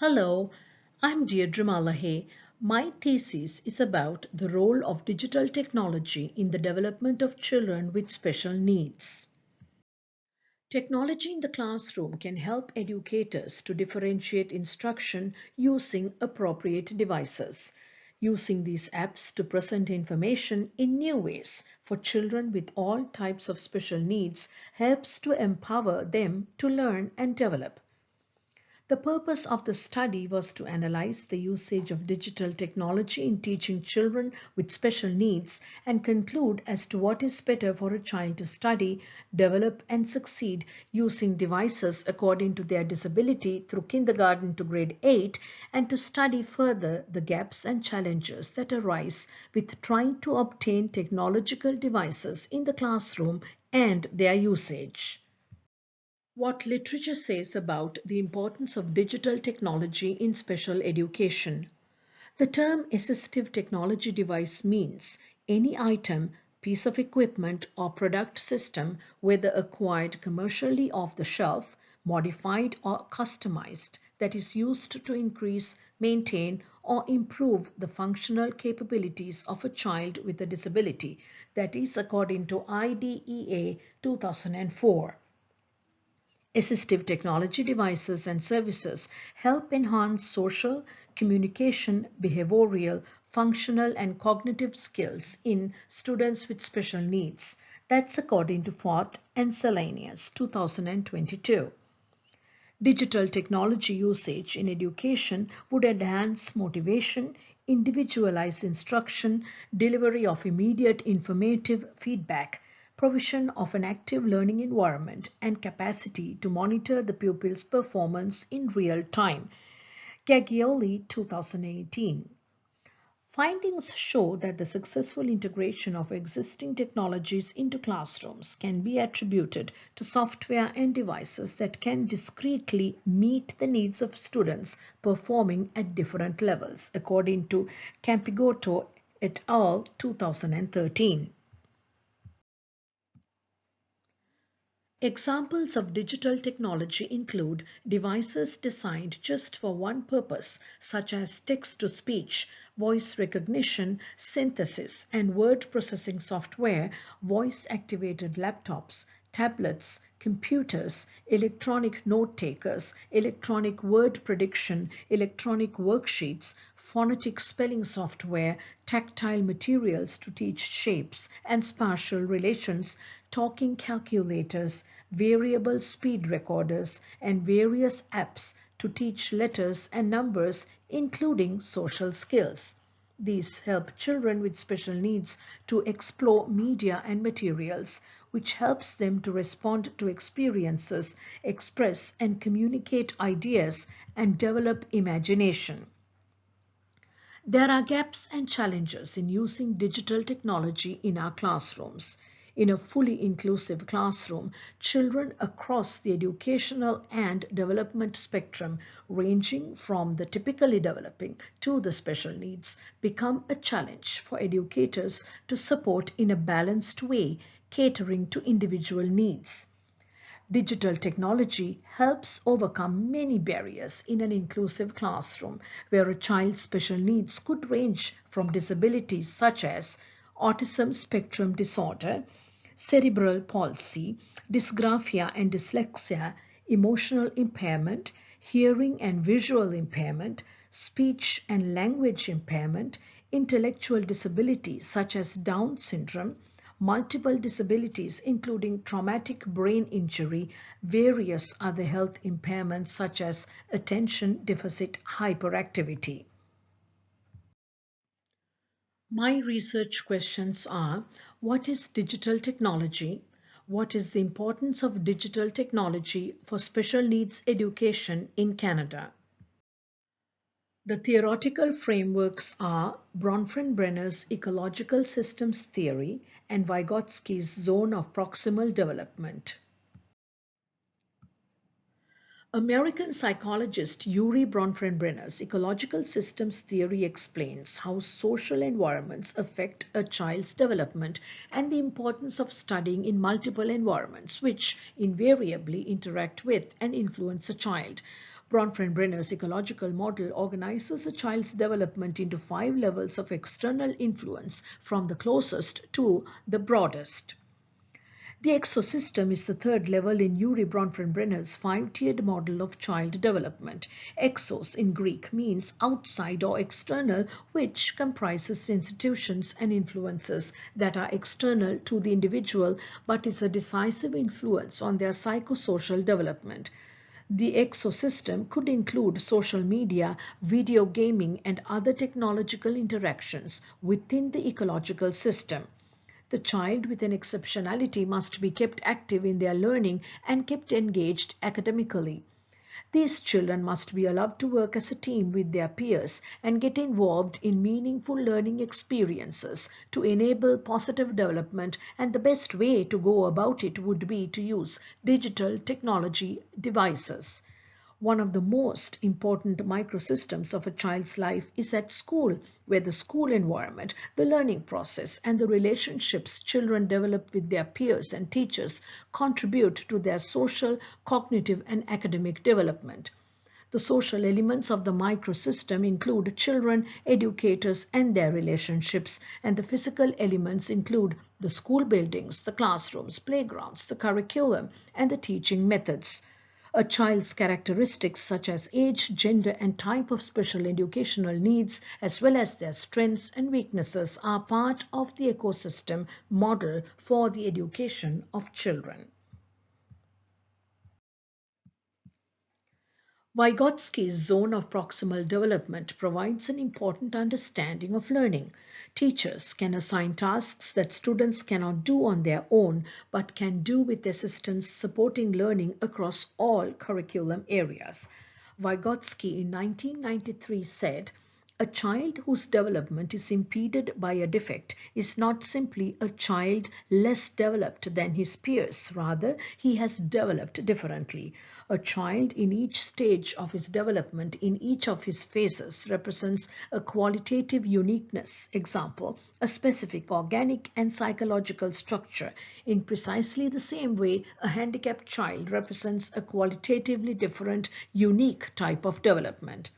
Hello, I'm Deirdre Mallehe. My thesis is about the role of digital technology in the development of children with special needs. Technology in the classroom can help educators to differentiate instruction using appropriate devices. Using these apps to present information in new ways for children with all types of special needs helps to empower them to learn and develop. The purpose of the study was to analyze the usage of digital technology in teaching children with special needs and conclude as to what is better for a child to study, develop and succeed using devices according to their disability through kindergarten to grade 8 and to study further the gaps and challenges that arise with trying to obtain technological devices in the classroom and their usage. What literature says about the importance of digital technology in special education. The term assistive technology device means any item, piece of equipment or product system, whether acquired commercially off the shelf, modified or customized, that is used to increase, maintain or improve the functional capabilities of a child with a disability, that is according to IDEA 2004. Assistive technology devices and services help enhance social, communication, behavioral, functional and cognitive skills in students with special needs. That's according to Fort and Selenius 2022. Digital technology usage in education would enhance motivation, individualize instruction, delivery of immediate informative feedback, provision of an active learning environment, and capacity to monitor the pupil's performance in real time. Caglioli 2018. Findings show that the successful integration of existing technologies into classrooms can be attributed to software and devices that can discreetly meet the needs of students performing at different levels, according to Campigotto et al. 2013. Examples of digital technology include devices designed just for one purpose, such as text-to-speech, voice recognition, synthesis, and word processing software, voice-activated laptops, tablets, computers, electronic note takers, electronic word prediction, electronic worksheets, phonetic spelling software, tactile materials to teach shapes and spatial relations, talking calculators, variable speed recorders, and various apps to teach letters and numbers, including social skills. These help children with special needs to explore media and materials, which helps them to respond to experiences, express and communicate ideas, and develop imagination. There are gaps and challenges in using digital technology in our classrooms. In a fully inclusive classroom, children across the educational and development spectrum, ranging from the typically developing to the special needs, become a challenge for educators to support in a balanced way, catering to individual needs. Digital technology helps overcome many barriers in an inclusive classroom where a child's special needs could range from disabilities such as autism spectrum disorder, cerebral palsy, dysgraphia and dyslexia, emotional impairment, hearing and visual impairment, speech and language impairment, intellectual disabilities such as Down syndrome, multiple disabilities including traumatic brain injury, various other health impairments such as attention deficit hyperactivity. My research questions are: what is digital technology? What is the importance of digital technology for special needs education in Canada? The theoretical frameworks are Bronfenbrenner's ecological systems theory and Vygotsky's zone of proximal development. American psychologist Yuri Bronfenbrenner's ecological systems theory explains how social environments affect a child's development and the importance of studying in multiple environments which invariably interact with and influence a child. Bronfenbrenner's ecological model organizes a child's development into 5 levels of external influence from the closest to the broadest. The exosystem is the third level in Yuri Bronfenbrenner's 5-tiered model of child development. Exos in Greek means outside or external, which comprises institutions and influences that are external to the individual but is a decisive influence on their psychosocial development. The exosystem could include social media, video gaming, and other technological interactions within the ecological system. The child with an exceptionality must be kept active in their learning and kept engaged academically. These children must be allowed to work as a team with their peers and get involved in meaningful learning experiences to enable positive development, and the best way to go about it would be to use digital technology devices. One of the most important microsystems of a child's life is at school, where the school environment, the learning process, and the relationships children develop with their peers and teachers contribute to their social, cognitive, and academic development. The social elements of the microsystem include children, educators, and their relationships, and the physical elements include the school buildings, the classrooms, playgrounds, the curriculum, and the teaching methods. A child's characteristics such as age, gender, and type of special educational needs, as well as their strengths and weaknesses, are part of the ecosystem model for the education of children. Vygotsky's zone of proximal development provides an important understanding of learning. Teachers can assign tasks that students cannot do on their own but can do with assistance supporting learning across all curriculum areas. Vygotsky in 1993 said, "A child whose development is impeded by a defect is not simply a child less developed than his peers. Rather, he has developed differently. A child in each stage of his development, in each of his phases, represents a qualitative uniqueness. Example, a specific organic and psychological structure. In precisely the same way, a handicapped child represents a qualitatively different, unique type of development."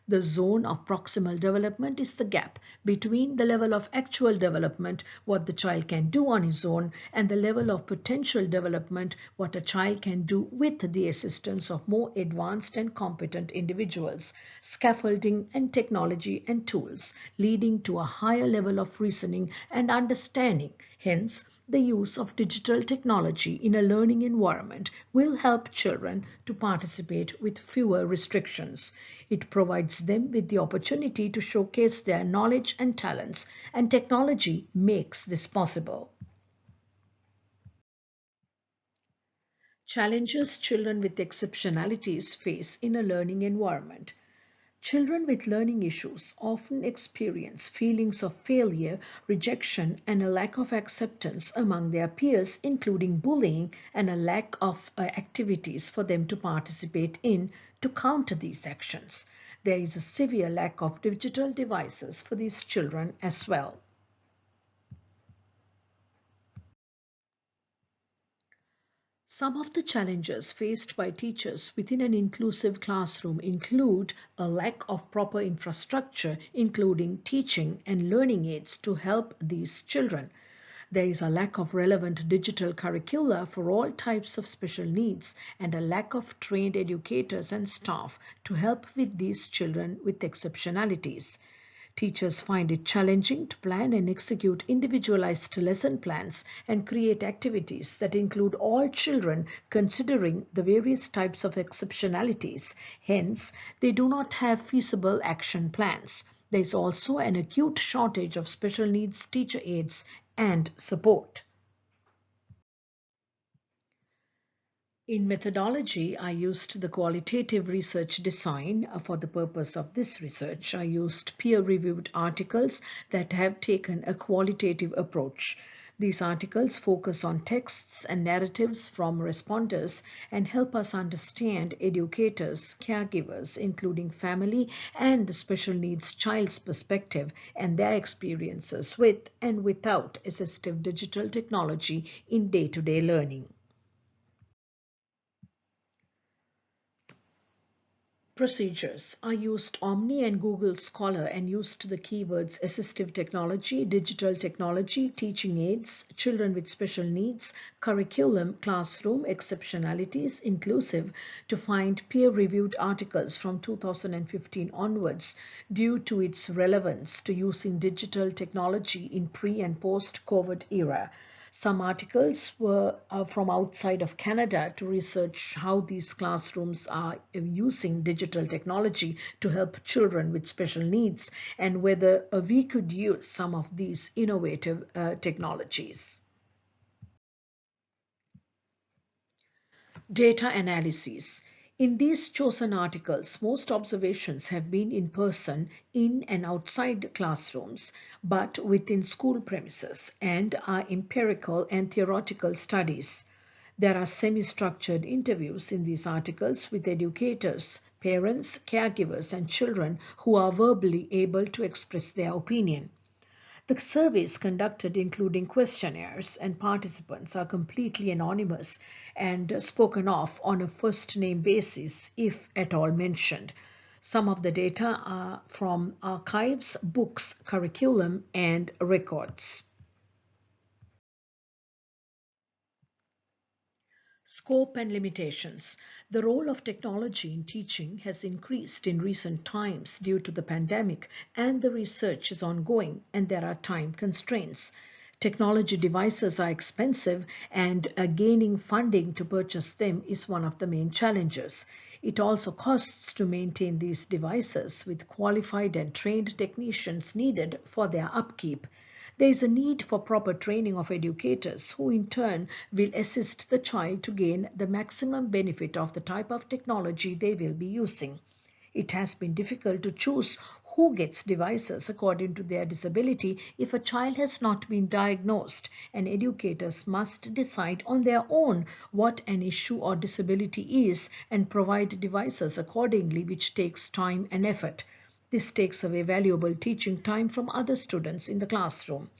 The zone of proximal development is the gap between the level of actual development, what the child can do on his own, and the level of potential development, what a child can do with the assistance of more advanced and competent individuals, scaffolding and technology and tools, leading to a higher level of reasoning and understanding. Hence, the use of digital technology in a learning environment will help children to participate with fewer restrictions. It provides them with the opportunity to showcase their knowledge and talents, and technology makes this possible. Challenges children with exceptionalities face in a learning environment. Children with learning issues often experience feelings of failure, rejection, and a lack of acceptance among their peers, including bullying and a lack of activities for them to participate in to counter these actions. There is a severe lack of digital devices for these children as well. Some of the challenges faced by teachers within an inclusive classroom include a lack of proper infrastructure, including teaching and learning aids to help these children. There is a lack of relevant digital curricula for all types of special needs and a lack of trained educators and staff to help with these children with exceptionalities. Teachers find it challenging to plan and execute individualized lesson plans and create activities that include all children considering the various types of exceptionalities. Hence, they do not have feasible action plans. There is also an acute shortage of special needs teacher aides and support. In methodology, I used the qualitative research design for the purpose of this research. I used peer-reviewed articles that have taken a qualitative approach. These articles focus on texts and narratives from responders and help us understand educators, caregivers, including family and the special needs child's perspective and their experiences with and without assistive digital technology in day-to-day learning. Procedures. I used Omni and Google Scholar and used the keywords assistive technology, digital technology, teaching aids, children with special needs, curriculum, classroom, exceptionalities, inclusive to find peer-reviewed articles from 2015 onwards due to its relevance to using digital technology in pre- and post-COVID era. Some articles were from outside of Canada to research how these classrooms are using digital technology to help children with special needs and whether we could use some of these innovative technologies. Data analysis. In these chosen articles, most observations have been in person, in and outside classrooms, but within school premises and are empirical and theoretical studies. There are semi-structured interviews in these articles with educators, parents, caregivers, and children who are verbally able to express their opinion. The surveys conducted, including questionnaires and participants, are completely anonymous and spoken of on a first-name basis, if at all mentioned. Some of the data are from archives, books, curriculum, and records. Scope and limitations. The role of technology in teaching has increased in recent times due to the pandemic, and the research is ongoing, and there are time constraints. Technology devices are expensive, and gaining funding to purchase them is one of the main challenges. It also costs to maintain these devices with qualified and trained technicians needed for their upkeep. There is a need for proper training of educators who in turn will assist the child to gain the maximum benefit of the type of technology they will be using. It has been difficult to choose who gets devices according to their disability if a child has not been diagnosed, and educators must decide on their own what an issue or disability is and provide devices accordingly, which takes time and effort. This takes away valuable teaching time from other students in the classroom.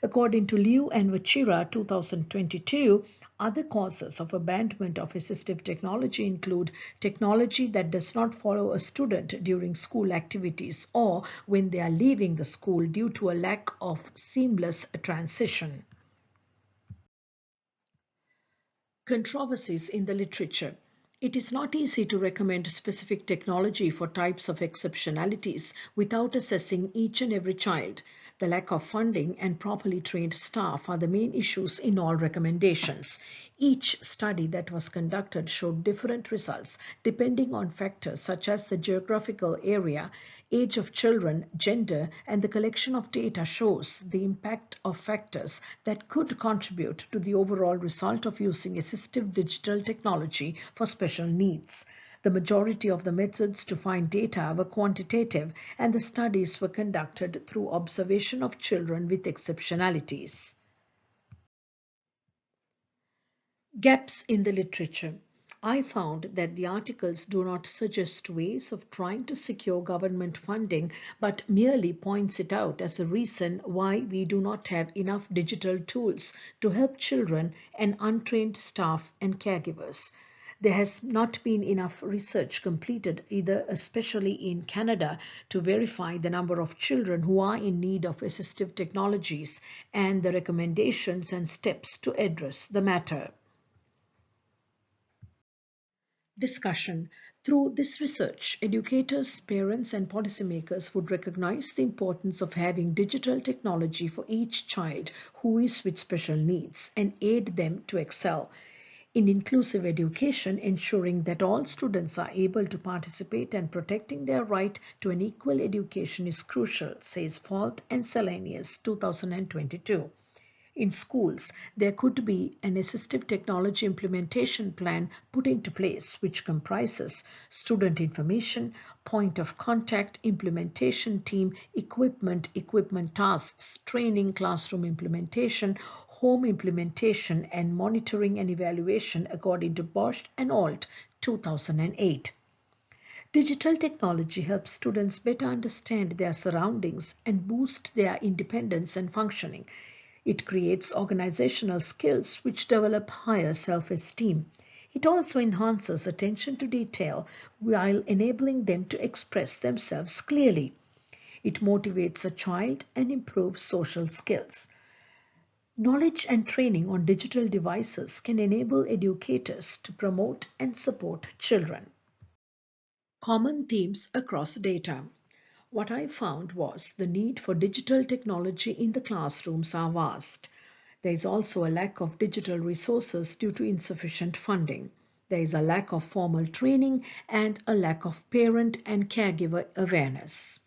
According to Liu and Vachira 2022, other causes of abandonment of assistive technology include technology that does not follow a student during school activities or when they are leaving the school due to a lack of seamless transition. Controversies in the literature. It is not easy to recommend specific technology for types of exceptionalities without assessing each and every child. The lack of funding and properly trained staff are the main issues in all recommendations. Each study that was conducted showed different results depending on factors such as the geographical area, age of children, gender, and the collection of data shows the impact of factors that could contribute to the overall result of using assistive digital technology for special needs. The majority of the methods to find data were quantitative, and the studies were conducted through observation of children with exceptionalities. Gaps in the literature. I found that the articles do not suggest ways of trying to secure government funding, but merely points it out as a reason why we do not have enough digital tools to help children and untrained staff and caregivers. There has not been enough research completed, either especially in Canada, to verify the number of children who are in need of assistive technologies and the recommendations and steps to address the matter. Discussion. Through this research, educators, parents, and policymakers would recognize the importance of having digital technology for each child who is with special needs and aid them to excel. In inclusive education, ensuring that all students are able to participate and protecting their right to an equal education is crucial, says Falt and Selenius, 2022. In schools, there could be an assistive technology implementation plan put into place which comprises student information, point of contact, implementation team, equipment tasks, training, classroom implementation, home implementation and monitoring and evaluation according to Bosch and Alt 2008. Digital technology helps students better understand their surroundings and boost their independence and functioning. It creates organizational skills which develop higher self-esteem. It also enhances attention to detail while enabling them to express themselves clearly. It motivates a child and improves social skills. Knowledge and training on digital devices can enable educators to promote and support children. Common themes across data. What I found was the need for digital technology in the classrooms are vast. There is also a lack of digital resources due to insufficient funding. There is a lack of formal training and a lack of parent and caregiver awareness.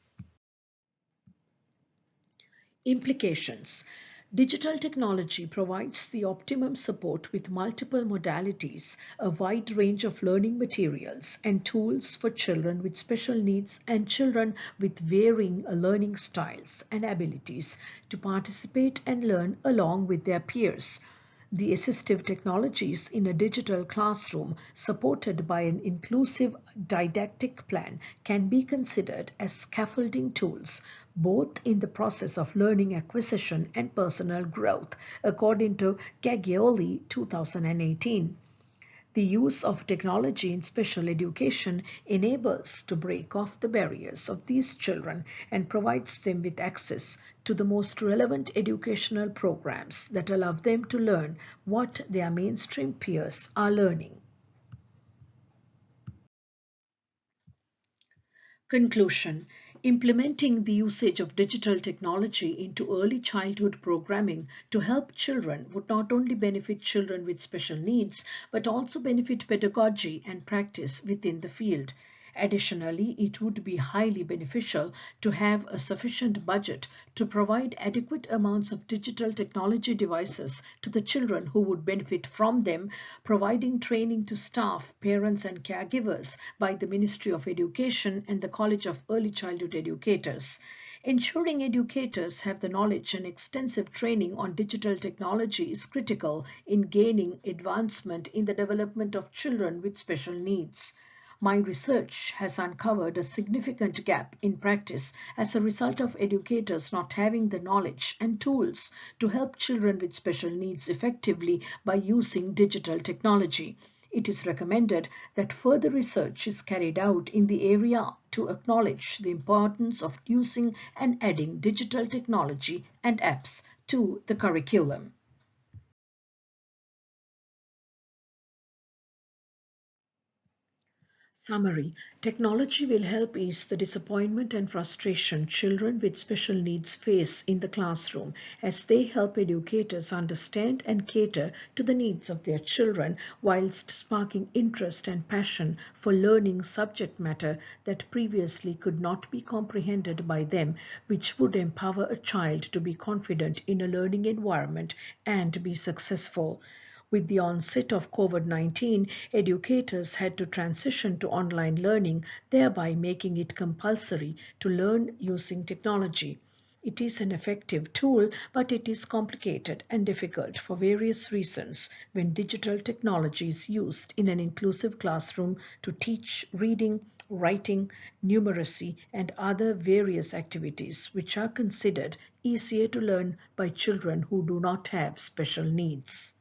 Implications. Digital technology provides the optimum support with multiple modalities, a wide range of learning materials, and tools for children with special needs and children with varying learning styles and abilities to participate and learn along with their peers. The assistive technologies in a digital classroom supported by an inclusive didactic plan can be considered as scaffolding tools, both in the process of learning acquisition and personal growth, according to Gaglioli 2018. The use of technology in special education enables to break off the barriers of these children and provides them with access to the most relevant educational programs that allow them to learn what their mainstream peers are learning. Conclusion. Implementing the usage of digital technology into early childhood programming to help children would not only benefit children with special needs, but also benefit pedagogy and practice within the field. Additionally, it would be highly beneficial to have a sufficient budget to provide adequate amounts of digital technology devices to the children who would benefit from them, providing training to staff, parents and caregivers by the Ministry of Education and the College of Early Childhood Educators. Ensuring educators have the knowledge and extensive training on digital technology is critical in gaining advancement in the development of children with special needs. My research has uncovered a significant gap in practice as a result of educators not having the knowledge and tools to help children with special needs effectively by using digital technology. It is recommended that further research is carried out in the area to acknowledge the importance of using and adding digital technology and apps to the curriculum. Summary. Technology will help ease the disappointment and frustration children with special needs face in the classroom as they help educators understand and cater to the needs of their children whilst sparking interest and passion for learning subject matter that previously could not be comprehended by them, which would empower a child to be confident in a learning environment and be successful. With the onset of COVID-19, educators had to transition to online learning, thereby making it compulsory to learn using technology. It is an effective tool, but it is complicated and difficult for various reasons when digital technology is used in an inclusive classroom to teach reading, writing, numeracy, and other various activities which are considered easier to learn by children who do not have special needs.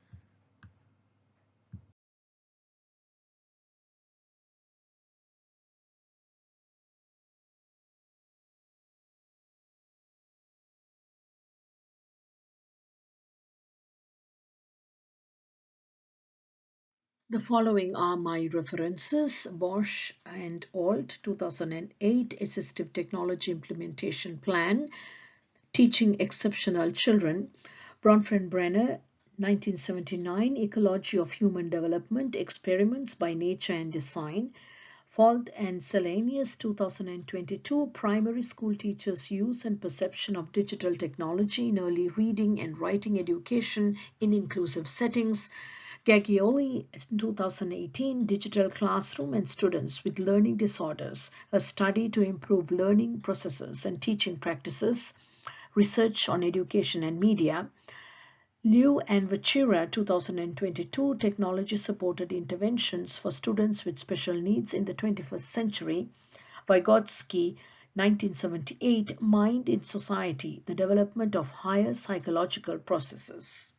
The following are my references: Bosch and Alt 2008 Assistive Technology Implementation Plan, Teaching Exceptional Children, Bronfenbrenner 1979 Ecology of Human Development, Experiments by Nature and Design, Falt and Selenius 2022 Primary School Teachers' Use and Perception of Digital Technology in Early Reading and Writing Education in Inclusive Settings, Gaglioli 2018 Digital Classroom and Students with Learning Disorders, a study to improve learning processes and teaching practices, research on education and media, Liu and Vachira 2022 Technology-Supported Interventions for Students with Special Needs in the 21st Century, Vygotsky 1978, Mind in Society, the Development of Higher Psychological Processes.